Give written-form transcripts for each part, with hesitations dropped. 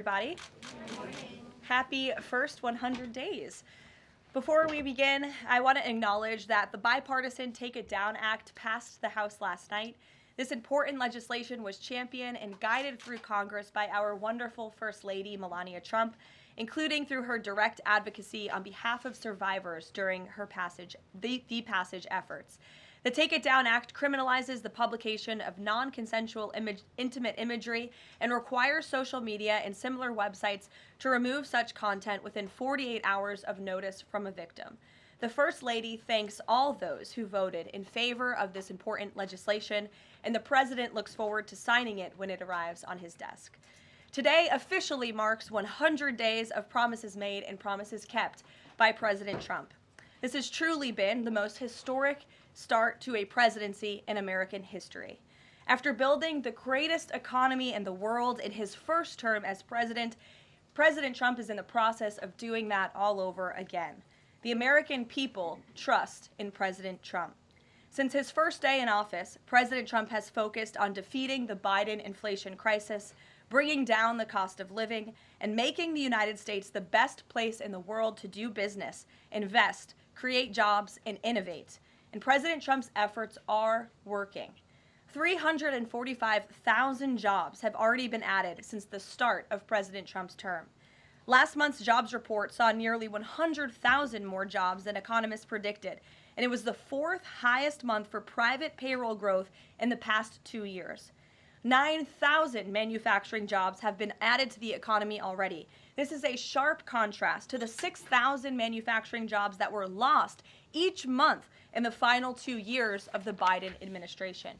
Everybody. Happy first 100 days. Before we begin, I want to acknowledge that the bipartisan Take It Down Act passed the House last night. This important legislation was championed and guided through Congress by our wonderful First Lady, Melania Trump, including through her direct advocacy on behalf of survivors during her passage efforts. The Take It Down Act criminalizes the publication of non-consensual intimate imagery and requires social media and similar websites to remove such content within 48 hours of notice from a victim. The First Lady thanks all those who voted in favor of this important legislation, and the President looks forward to signing it when it arrives on his desk. Today officially marks 100 days of promises made and promises kept by President Trump. This has truly been the most historic start to a presidency in American history. After building the greatest economy in the world in his first term as president, President Trump is in the process of doing that all over again. The American people trust in President Trump. Since his first day in office, President Trump has focused on defeating the Biden inflation crisis, bringing down the cost of living, and making the United States the best place in the world to do business, invest, create jobs, and innovate. And President Trump's efforts are working. 345,000 jobs have already been added since the start of President Trump's term. Last month's jobs report saw nearly 100,000 more jobs than economists predicted, and it was the fourth highest month for private payroll growth in the past 2 years. 9,000 manufacturing jobs have been added to the economy already. This is a sharp contrast to the 6,000 manufacturing jobs that were lost each month in the final 2 years of the Biden administration.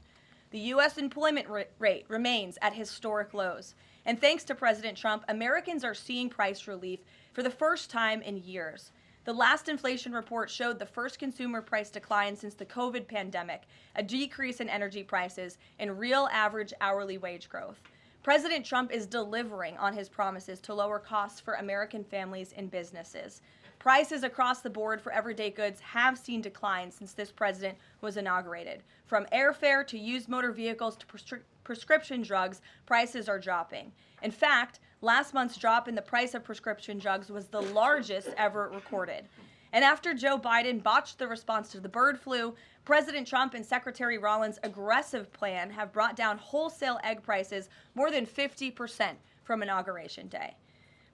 The U.S. employment rate remains at historic lows. And thanks to President Trump, Americans are seeing price relief for the first time in years. The last inflation report showed the first consumer price decline since the COVID pandemic, a decrease in energy prices, and real average hourly wage growth. President Trump is delivering on his promises to lower costs for American families and businesses. Prices across the board for everyday goods have seen declines since this president was inaugurated. From airfare to used motor vehicles to prescription drugs, prices are dropping. In fact, last month's drop in the price of prescription drugs was the largest ever recorded. And after Joe Biden botched the response to the bird flu, President Trump and Secretary Rawlings' aggressive plan have brought down wholesale egg prices more than 50% from Inauguration Day.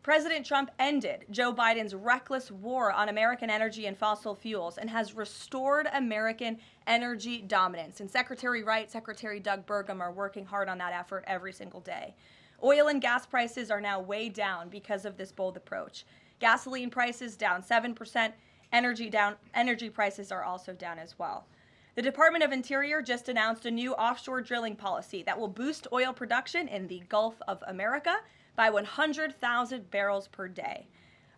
President Trump ended Joe Biden's reckless war on American energy and fossil fuels and has restored American energy dominance. And Secretary Wright, Secretary Doug Burgum are working hard on that effort every single day. Oil and gas prices are now way down because of this bold approach. Gasoline prices down 7%. Energy prices are also down as well. The Department of Interior just announced a new offshore drilling policy that will boost oil production in the Gulf of America by 100,000 barrels per day.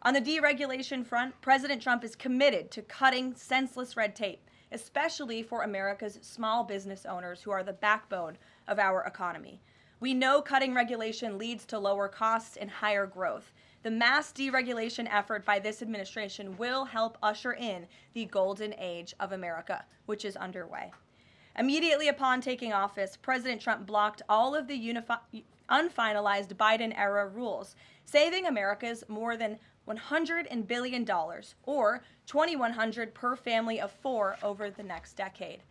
On the deregulation front, President Trump is committed to cutting senseless red tape, especially for America's small business owners who are the backbone of our economy. We know cutting regulation leads to lower costs and higher growth. The mass deregulation effort by this administration will help usher in the golden age of America, which is underway. Immediately upon taking office, President Trump blocked all of the unfinalized Biden-era rules, saving Americans more than $100 billion, or $2,100 per family of four over the next decade.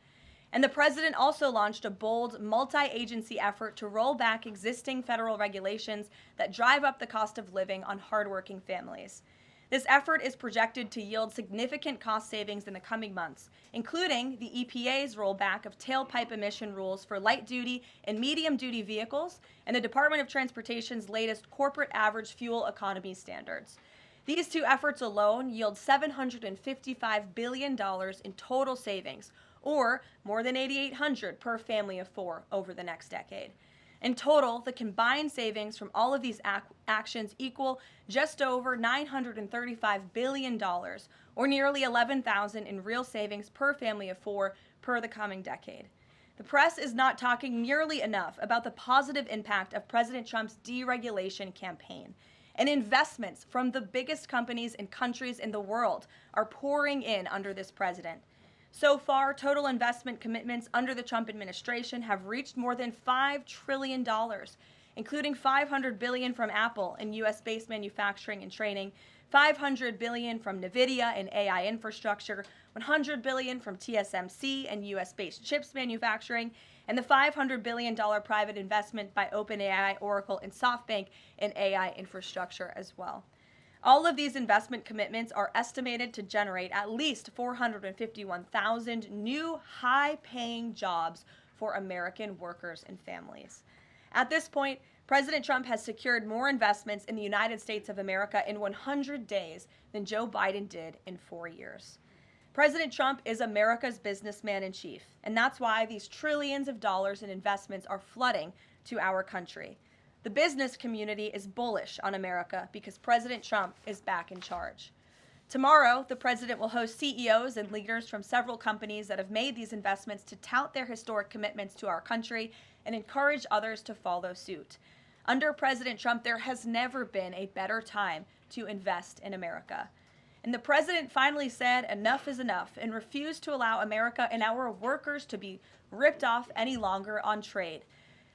And the president also launched a bold multi-agency effort to roll back existing federal regulations that drive up the cost of living on hardworking families. This effort is projected to yield significant cost savings in the coming months, including the EPA's rollback of tailpipe emission rules for light-duty and medium-duty vehicles and the Department of Transportation's latest corporate average fuel economy standards. These two efforts alone yield $755 billion in total savings, or more than $8,800 per family of four over the next decade. In total, the combined savings from all of these actions equal just over $935 billion, or nearly $11,000 in real savings per family of four per the coming decade. The press is not talking nearly enough about the positive impact of President Trump's deregulation campaign. And investments from the biggest companies and countries in the world are pouring in under this president. So far, total investment commitments under the Trump administration have reached more than $5 trillion. including $500 billion from Apple in U.S.-based manufacturing and training, $500 billion from NVIDIA in AI infrastructure, $100 billion from TSMC and U.S.-based chips manufacturing, and the $500 billion private investment by OpenAI, Oracle, and SoftBank in AI infrastructure as well. All of these investment commitments are estimated to generate at least 451,000 new high-paying jobs for American workers and families. At this point, President Trump has secured more investments in the United States of America in 100 days than Joe Biden did in 4 years. President Trump is America's businessman in chief, and that's why these trillions of dollars in investments are flooding to our country. The business community is bullish on America because President Trump is back in charge. Tomorrow, the president will host CEOs and leaders from several companies that have made these investments to tout their historic commitments to our country and encourage others to follow suit. Under President Trump, there has never been a better time to invest in America. And the president finally said enough is enough and refused to allow America and our workers to be ripped off any longer on trade.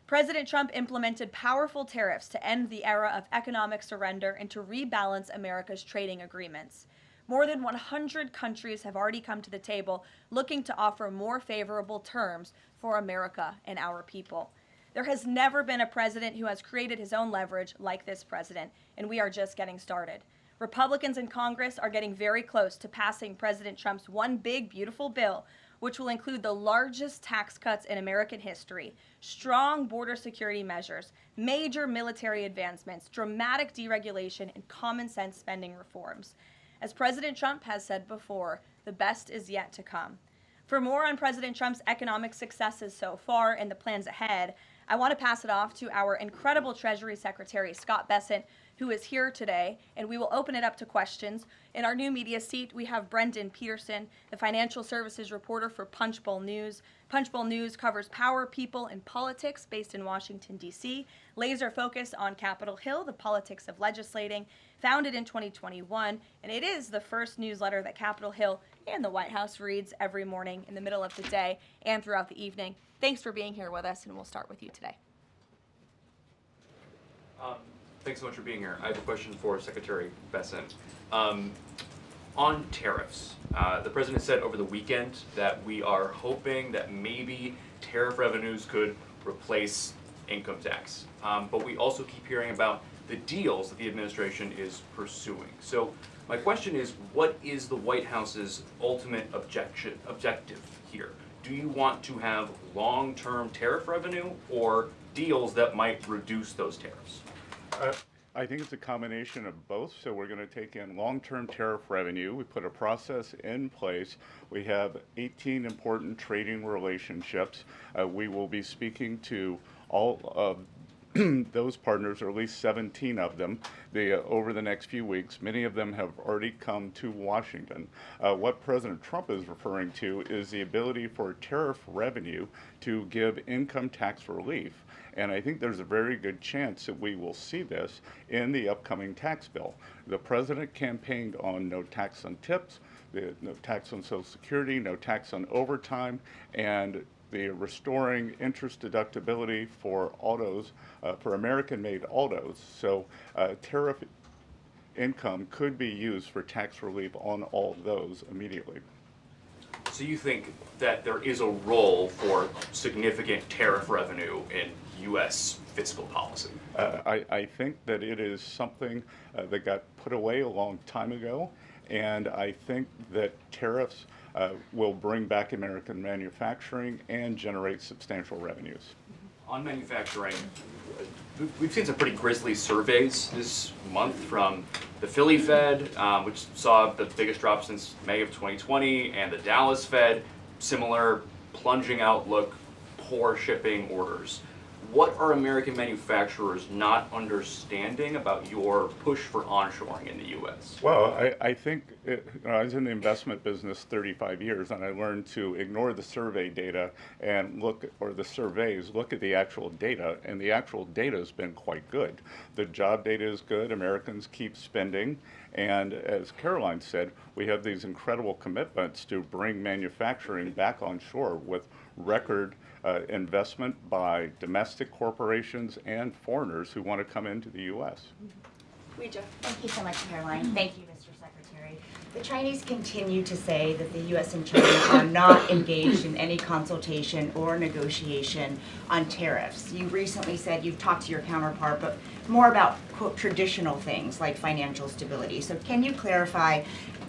President Trump implemented powerful tariffs to end the era of economic surrender and to rebalance America's trading agreements. More than 100 countries have already come to the table looking to offer more favorable terms for America and our people. There has never been a president who has created his own leverage like this president, and we are just getting started. Republicans in Congress are getting very close to passing President Trump's one big, beautiful bill, which will include the largest tax cuts in American history, strong border security measures, major military advancements, dramatic deregulation, and common sense spending reforms. As President Trump has said before, the best is yet to come. For more on President Trump's economic successes so far and the plans ahead, I want to pass it off to our incredible Treasury Secretary, Scott Bessent, who is here today, and we will open it up to questions. In our new media seat, we have Brendan Peterson, the financial services reporter for Punchbowl News. Punchbowl News covers power, people, and politics based in Washington, D.C., laser focused on Capitol Hill, the politics of legislating, founded in 2021, and it is the first newsletter that Capitol Hill and the White House reads every morning in the middle of the day and throughout the evening. Thanks for being here with us, and we'll start with you today. Thanks so much for being here. I have a question for Secretary Bessent. On tariffs, the president said over the weekend that we are hoping that maybe tariff revenues could replace income tax. But we also keep hearing about the deals that the administration is pursuing. So my question is, what is the White House's ultimate objective here? Do you want to have long-term tariff revenue or deals that might reduce those tariffs? I think it's a combination of both. So we're going to take in long-term tariff revenue. We put a process in place. We have 18 important trading relationships. We will be speaking to all of those partners, or at least 17 of them, over the next few weeks. Many of them have already come to Washington. What President Trump is referring to is the ability for tariff revenue to give income tax relief. And I think there's a very good chance that we will see this in the upcoming tax bill. The president campaigned on no tax on tips, no tax on Social Security, no tax on overtime, and the restoring interest deductibility for autos, for American-made autos. So tariff income could be used for tax relief on all those immediately. So you think that there is a role for significant tariff revenue in U.S. fiscal policy? I think that it is something that got put away a long time ago, and I think that tariffs will bring back American manufacturing and generate substantial revenues. On manufacturing, we've seen some pretty grisly surveys this month from the Philly Fed, which saw the biggest drop since May of 2020, and the Dallas Fed, similar plunging outlook, poor shipping orders. What are American manufacturers not understanding about your push for onshoring in the U.S.? Well, I think I was in the investment business 35 years, and I learned to ignore the survey data and look at the actual data, and the actual data has been quite good. The job data is good. Americans keep spending. And as Karoline said, we have these incredible commitments to bring manufacturing back on shore with record investment by domestic corporations and foreigners who want to come into the U.S. Thank you so much, Karoline. Thank you, Mr. Secretary. The Chinese continue to say that the U.S. and China are not engaged in any consultation or negotiation on tariffs. You recently said you've talked to your counterpart, but more about, quote, traditional things like financial stability. So can you clarify,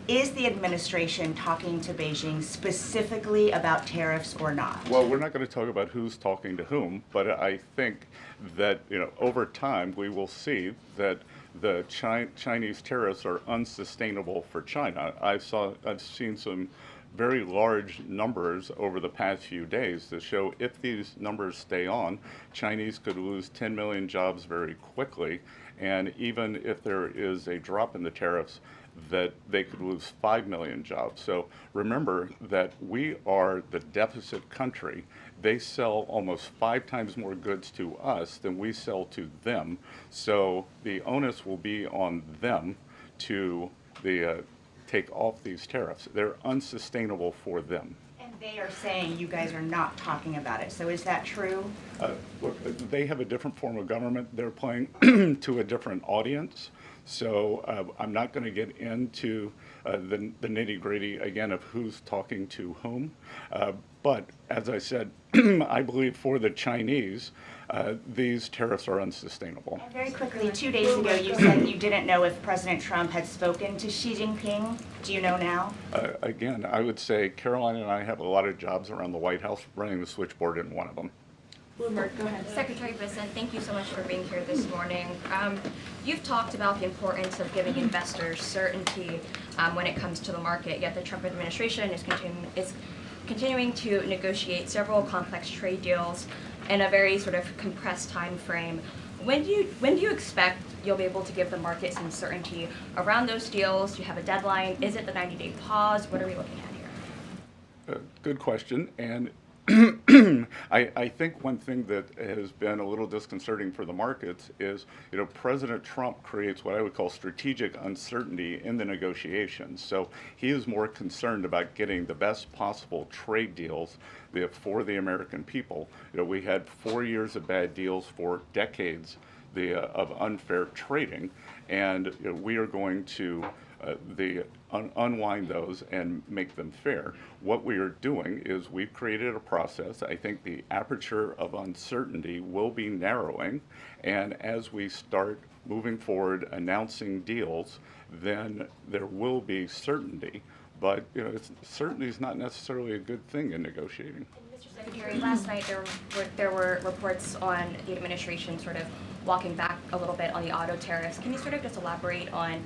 is the administration talking to Beijing specifically about tariffs or not? Well, we're not going to talk about who's talking to whom, but I think that, over time we will see that the Chinese tariffs are unsustainable for China. I've seen some very large numbers over the past few days that show if these numbers stay on, Chinese could lose 10 million jobs very quickly, and even if there is a drop in the tariffs, that they could lose 5 million jobs. So remember that we are the deficit country. They sell almost 5 times more goods to us than we sell to them. So the onus will be on them to take off these tariffs. They're unsustainable for them. And they are saying you guys are not talking about it. So is that true? Look, they have a different form of government. They're playing to a different audience. So I'm not going to get into the nitty-gritty again of who's talking to whom. But as I said, I believe for the Chinese, these tariffs are unsustainable. And very quickly, 2 days ago, you said you didn't know if President Trump had spoken to Xi Jinping. Do you know now? Again, I would say Karoline and I have a lot of jobs around the White House. Running the switchboard isn't one of them. Bloomberg, go ahead. Secretary Bessent, thank you so much for being here this morning. You've talked about the importance of giving investors certainty when it comes to the market, yet the Trump administration is continuing to negotiate several complex trade deals in a very sort of compressed time frame. When do you expect you'll be able to give the market some certainty around those deals? Do you have a deadline? Is it the 90-day pause? What are we looking at here? Good question. And I think one thing that has been a little disconcerting for the markets is, President Trump creates what I would call strategic uncertainty in the negotiations. So he is more concerned about getting the best possible trade deals for the American people. We had 4 years of bad deals for decades of unfair trading, and we are going to unwind those and make them fair. What we are doing is we've created a process. I think the aperture of uncertainty will be narrowing, and as we start moving forward announcing deals, then there will be certainty. But certainty is not necessarily a good thing in negotiating. Mr. Secretary, last night there were reports on the administration sort of walking back a little bit on the auto tariffs. Can you sort of just elaborate on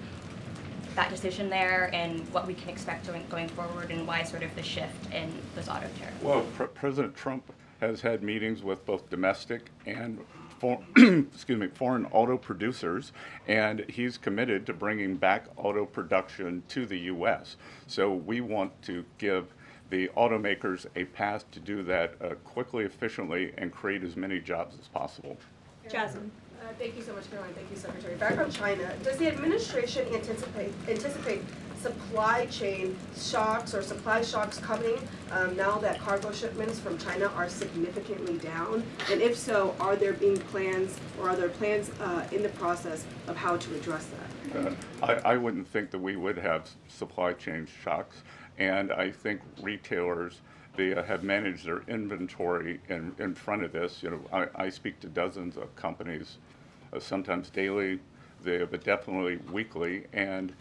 that decision there and what we can expect going forward, and why sort of the shift in those auto tariffs? Well, President Trump has had meetings with both domestic and foreign auto producers, and he's committed to bringing back auto production to the U.S. So we want to give the automakers a path to do that quickly, efficiently, and create as many jobs as possible. Jasmine. Thank you so much, Caroline. Thank you, Secretary. Back on China, does the administration anticipate supply chain shocks or supply shocks coming now that cargo shipments from China are significantly down? And if so, are there plans in the process of how to address that? I wouldn't think that we would have supply chain shocks, and I think retailers they have managed their inventory in front of this. I speak to dozens of companies, sometimes daily, but definitely weekly, and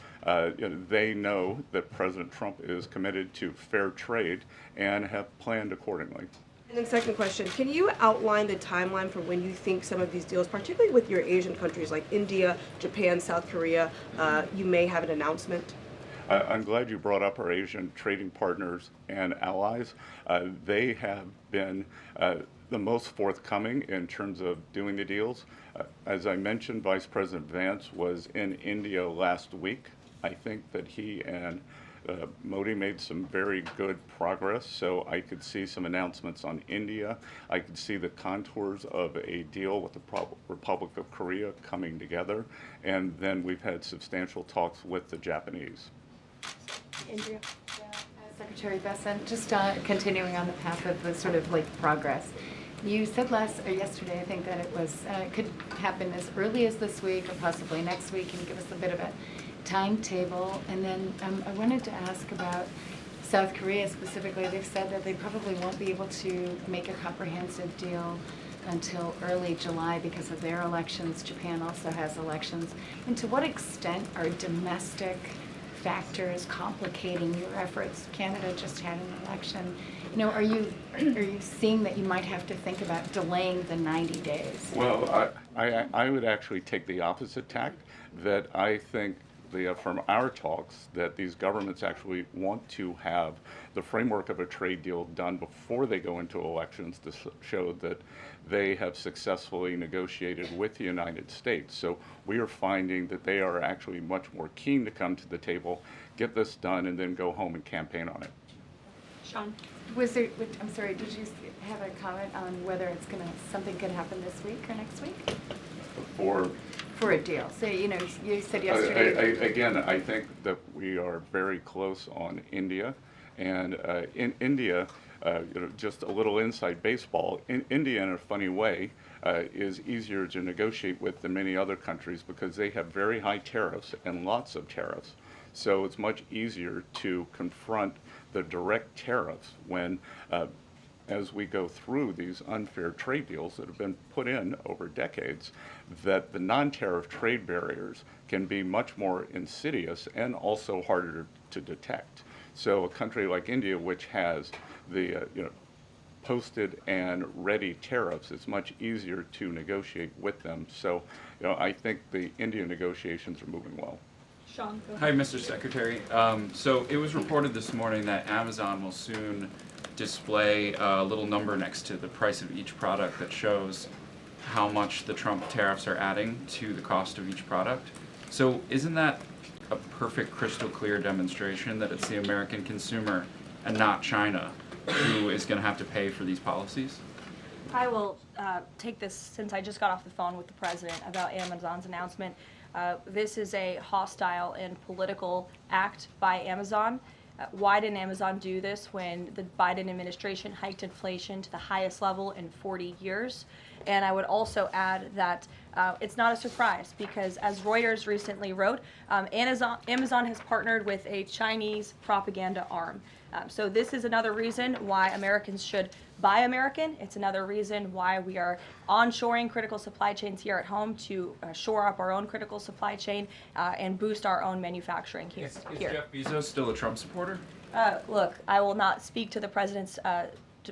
they know that President Trump is committed to fair trade and have planned accordingly. And then second question, can you outline the timeline for when you think some of these deals, particularly with your Asian countries like India, Japan, South Korea, you may have an announcement? I'm glad you brought up our Asian trading partners and allies. They have been the most forthcoming in terms of doing the deals. As I mentioned, Vice President Vance was in India last week. I think that he and Modi made some very good progress, so I could see some announcements on India. I could see the contours of a deal with the Republic of Korea coming together, and then we've had substantial talks with the Japanese. Andrea. Yeah, as Secretary Bessent, just continuing on the path of the sort of like progress. You said yesterday, I think, that it was could happen as early as this week or possibly next week. Can you give us a bit of a timetable? And then I wanted to ask about South Korea specifically. They've said that they probably won't be able to make a comprehensive deal until early July because of their elections. Japan also has elections. And to what extent are domestic factors complicating your efforts? Canada just had an election. You know, are you seeing that you might have to think about delaying the 90 days? Well, I would actually take the opposite tact, that I think from our talks that these governments actually want to have the framework of a trade deal done before they go into elections to show that they have successfully negotiated with the United States. So we are finding that they are actually much more keen to come to the table, get this done, and then go home and campaign on it. Sean? I'm sorry, did you have a comment on whether something could happen this week or next week? For a deal. So, you know, you said yesterday. Again, I think that we are very close on India. And in India, just a little inside baseball, India, in a funny way, is easier to negotiate with than many other countries because they have very high tariffs and lots of tariffs. So it's much easier to confront the direct tariffs when as we go through these unfair trade deals that have been put in over decades, that the non-tariff trade barriers can be much more insidious and also harder to detect. So a country like India, which has the posted and ready tariffs, it's much easier to negotiate with them. So I think the India negotiations are moving well. Sean, go Hi, Mr. Secretary. So it was reported this morning that Amazon will soon display a little number next to the price of each product that shows how much the Trump tariffs are adding to the cost of each product. So isn't that a perfect crystal clear demonstration that it's the American consumer and not China who is going to have to pay for these policies? I will take this since I just got off the phone with the president about Amazon's announcement. This is a hostile and political act by Amazon. Why didn't Amazon do this when the Biden administration hiked inflation to the highest level in 40 years? And I would also add that it's not a surprise because, as Reuters recently wrote, Amazon has partnered with a Chinese propaganda arm. So this is another reason why Americans should buy American. It's another reason why we are onshoring critical supply chains here at home to shore up our own critical supply chain and boost our own manufacturing here. Is Jeff Bezos still a Trump supporter? Look, I will not speak to the president's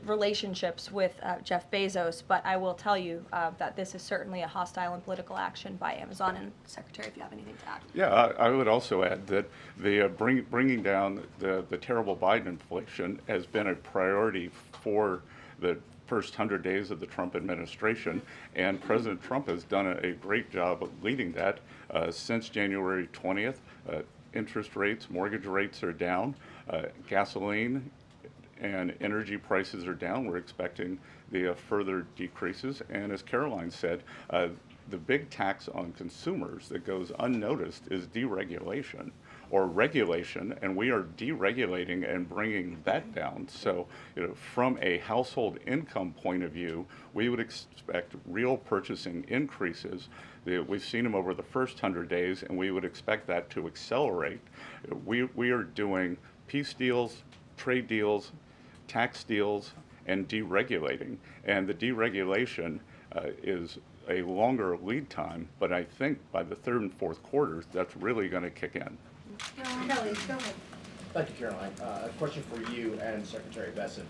relationships with Jeff Bezos, but I will tell you that this is certainly a hostile and political action by Amazon. And Secretary, if you have anything to add. Yeah, I would also add that the bringing down the terrible Biden inflation has been a priority for the first 100 days of the Trump administration, and President Trump has done a great job of leading that since January 20th. Interest rates, mortgage rates are down, gasoline and energy prices are down. We're expecting the further decreases. And as Karoline said, the big tax on consumers that goes unnoticed is deregulation or regulation, and we are deregulating and bringing that down. So, from a household income point of view, we would expect real purchasing increases. We've seen them over the first 100 days, and we would expect that to accelerate. We are doing peace deals, trade deals, tax deals, and deregulating. And the deregulation is a longer lead time, but I think by the third and fourth quarters, that's really going to kick in. Kelly, go ahead. Thank you, Caroline. A question for you and Secretary Bessent.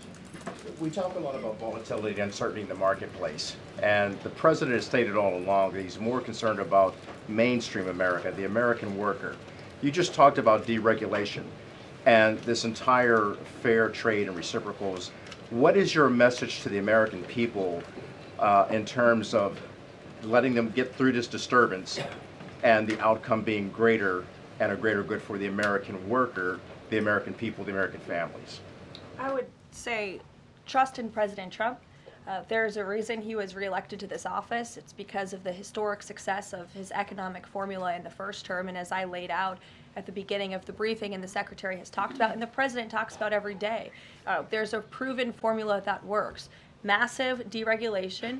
We talk a lot about volatility and uncertainty in the marketplace, and the president has stated all along that he's more concerned about mainstream America, the American worker. You just talked about deregulation and this entire fair trade and reciprocals. What is your message to the American people in terms of letting them get through this disturbance and the outcome being greater and a greater good for the American worker, the American people, the American families? I would say trust in President Trump. There's a reason he was reelected to this office. It's because of the historic success of his economic formula in the first term, and as I laid out at the beginning of the briefing and the Secretary has talked about and the President talks about every day, there's a proven formula that works. Massive deregulation,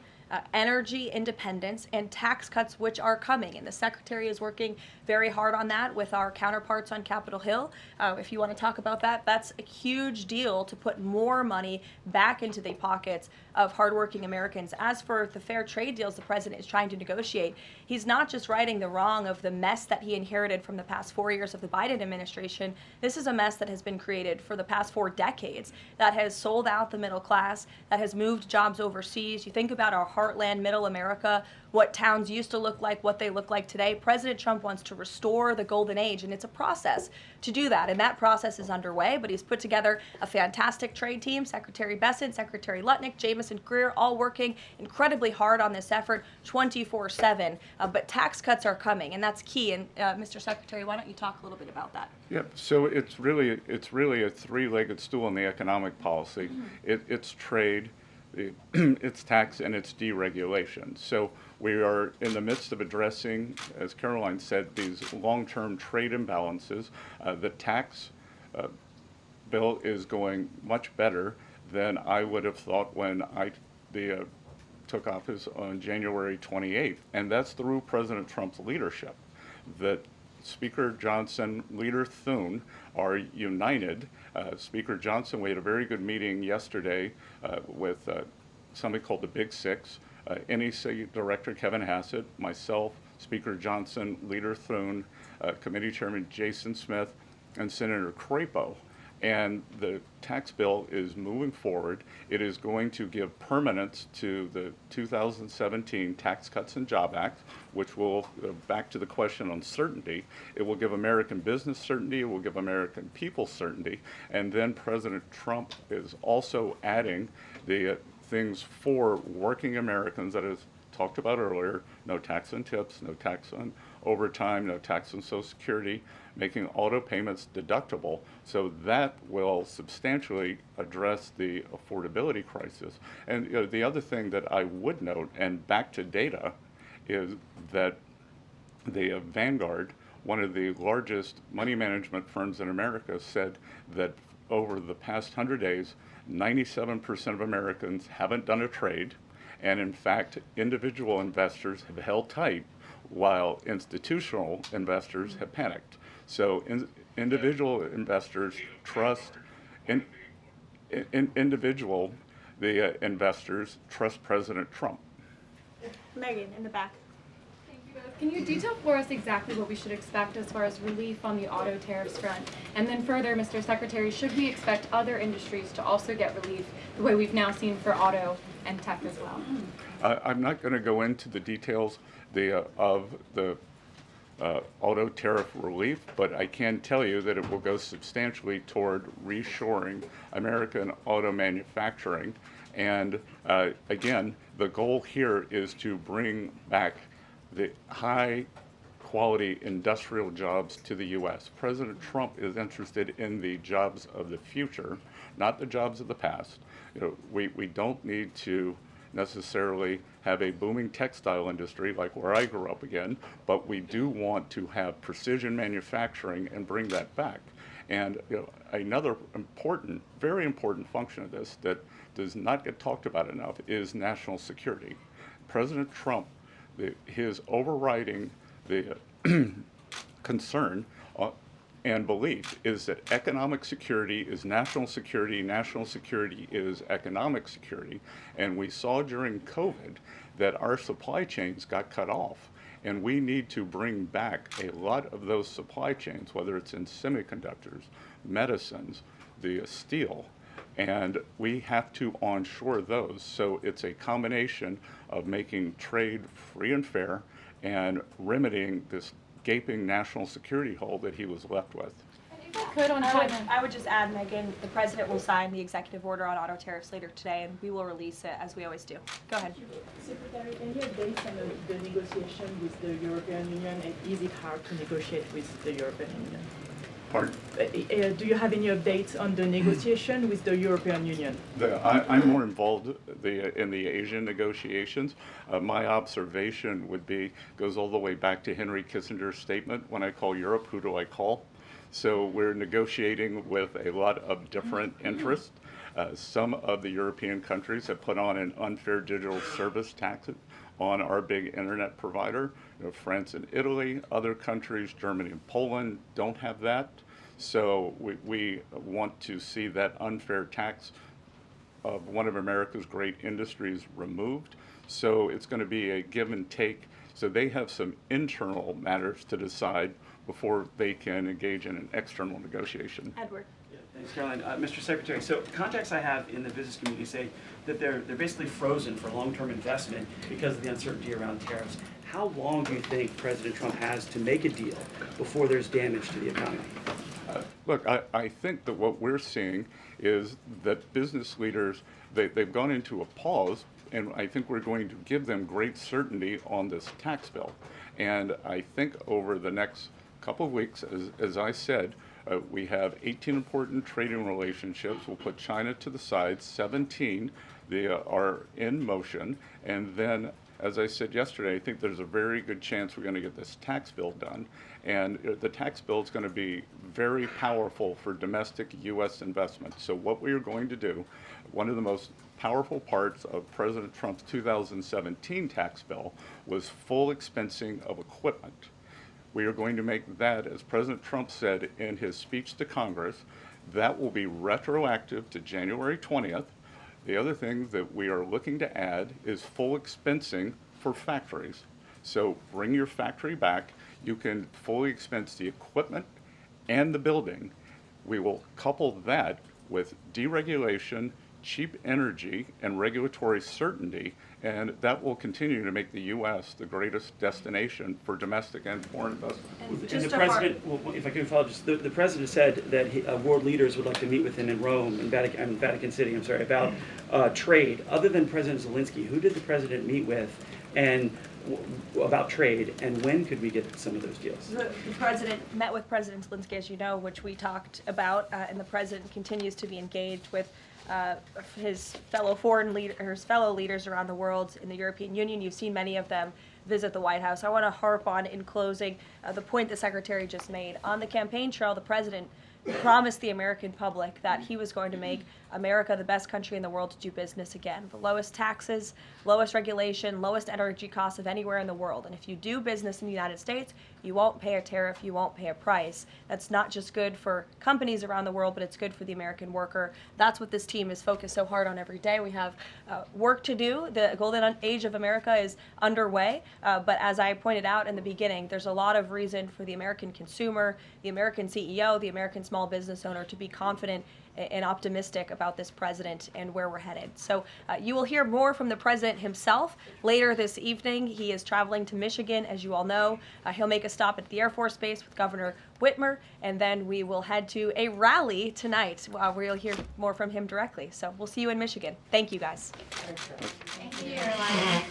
energy independence, and tax cuts, which are coming. And the Secretary is working very hard on that with our counterparts on Capitol Hill. If you want to talk about that, that's a huge deal to put more money back into the pockets of hardworking Americans. As for the fair trade deals the President is trying to negotiate, he's not just righting the wrong of the mess that he inherited from the past 4 years of the Biden administration. This is a mess that has been created for the past 4 decades that has sold out the middle class, that has moved jobs overseas. You think about our heartland, middle America, what towns used to look like, what they look like today. President Trump wants to restore the golden age, and it's a process to do that, and that process is underway, but he's put together a fantastic trade team. Secretary Bessent, Secretary Lutnick, Jamieson Greer, all working incredibly hard on this effort 24/7, but tax cuts are coming, and that's key, and Mr. Secretary, why don't you talk a little bit about that? Yep. So it's really a three-legged stool in the economic policy. It's trade, it's tax, and it's deregulation. So we are in the midst of addressing, as Karoline said, these long-term trade imbalances. The tax bill is going much better than I would have thought when I took office on January 28th, and that's through President Trump's leadership. That Speaker Johnson, Leader Thune are united. Speaker Johnson, we had a very good meeting yesterday with somebody called the Big Six, NEC Director Kevin Hassett, myself, Speaker Johnson, Leader Thune, Committee Chairman Jason Smith, and Senator Crapo. And the tax bill is moving forward. It is going to give permanence to the 2017 Tax Cuts and Job Act, which will, back to the question on certainty, it will give American business certainty, it will give American people certainty, and then President Trump is also adding the things for working Americans that is talked about earlier: no tax on tips, no tax on overtime, no tax on Social Security, making auto payments deductible. So that will substantially address the affordability crisis. And the other thing that I would note, and back to data, is that the Vanguard, one of the largest money management firms in America, said that over the past 100 days, 97% of Americans haven't done a trade, and in fact, individual investors have held tight while institutional investors have panicked. So individual investors trust, investors trust President Trump. Megan, in the back. Thank you both. Can you detail for us exactly what we should expect as far as relief on the auto tariffs front? And then further, Mr. Secretary, should we expect other industries to also get relief the way we've now seen for auto and tech as well? I'm not going to go into the details of the auto tariff relief, but I can tell you that it will go substantially toward reshoring American auto manufacturing. And again, the goal here is to bring back the high quality industrial jobs to the U.S. President Trump is interested in the jobs of the future, not the jobs of the past. We don't need to necessarily have a booming textile industry like where I grew up again, but we do want to have precision manufacturing and bring that back. And another important, very important function of this that does not get talked about enough is national security. President Trump, his overriding the concern and belief is that economic security is national security is economic security. And we saw during COVID that our supply chains got cut off. And we need to bring back a lot of those supply chains, whether it's in semiconductors, medicines, the steel, and we have to onshore those. So it's a combination of making trade free and fair and remedying this gaping national security hole that he was left with. If I could on China. I would just add, Megan, the President will sign the executive order on auto tariffs later today, and we will release it as we always do. Go ahead. Secretary, any updates on the negotiation with the European Union, and is it hard to negotiate with the European Union? Pardon? Do you have any updates on the negotiation with the European Union? I'm more involved in the Asian negotiations. My observation would be, goes all the way back to Henry Kissinger's statement, when I call Europe, who do I call? So we're negotiating with a lot of different interests. Some of the European countries have put on an unfair digital service tax on our big internet provider. France and Italy, other countries, Germany and Poland, don't have that. So we want to see that unfair tax of one of America's great industries removed. So it's going to be a give and take. So they have some internal matters to decide before they can engage in an external negotiation. Edward. Thanks, Caroline. Mr. Secretary, so contacts I have in the business community say that they're basically frozen for long-term investment because of the uncertainty around tariffs. How long do you think President Trump has to make a deal before there's damage to the economy? Look, I think that what we're seeing is that business leaders, they've gone into a pause, and I think we're going to give them great certainty on this tax bill. And I think over the next couple of weeks, as I said, we have 18 important trading relationships. We'll put China to the side. 17 they are in motion. And then, as I said yesterday, I think there's a very good chance we're going to get this tax bill done. And the tax bill is going to be very powerful for domestic U.S. investment. So what we are going to do, one of the most powerful parts of President Trump's 2017 tax bill was full expensing of equipment. We are going to make that, as President Trump said in his speech to Congress, that will be retroactive to January 20th. The other thing that we are looking to add is full expensing for factories. So bring your factory back. You can fully expense the equipment and the building. We will couple that with deregulation, cheap energy, and regulatory certainty, and that will continue to make the U.S. the greatest destination for domestic and foreign investment. And the president, well, if I can follow, just the president said that world leaders would like to meet with him in Rome, in Vatican City, about trade. Other than President Zelensky, who did the president meet with, and about trade, and when could we get some of those deals? The president met with President Zelensky, as you know, which we talked about, and the president continues to be engaged with his fellow fellow leaders around the world in the European Union. You've seen many of them visit the White House. I want to harp on, in closing, the point the Secretary just made. On the campaign trail, the president promised the American public that he was going to make America the best country in the world to do business again. The lowest taxes, lowest regulation, lowest energy costs of anywhere in the world. And if you do business in the United States, you won't pay a tariff, you won't pay a price. That's not just good for companies around the world, but it's good for the American worker. That's what this team is focused so hard on every day. We have work to do. The golden age of America is underway, but as I pointed out in the beginning, there's a lot of reason for the American consumer, the American CEO, the American small business owner to be confident and optimistic about this president and where we're headed. So you will hear more from the president himself later this evening. He is traveling to Michigan, as you all know. He'll make a stop at the Air Force Base with Governor Whitmer, and then we will head to a rally tonight where you'll hear more from him directly. So we'll see you in Michigan. Thank you, guys. Thank you, Caroline.